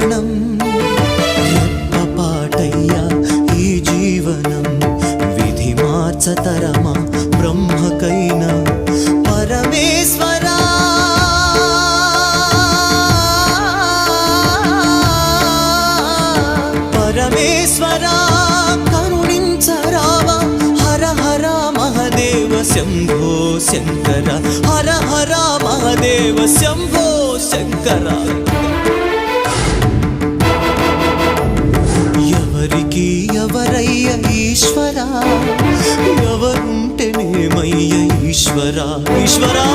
మరణం ఎప్పపాటయ్యా ఈ జీవనం విధి మార్చతరమా బ్రహ్మకైనా పరమేశ్వరా పరమేశ్వరా కరుణించరావా హర హర మహదేవ శంభో శంకర హర హర మహదేవ శంభో శంకర ఎవరికి ఎవరయ్య ఈశ్వరా ఎవరుంటేనేమయ్య ఈశ్వరా ఈశ్వరా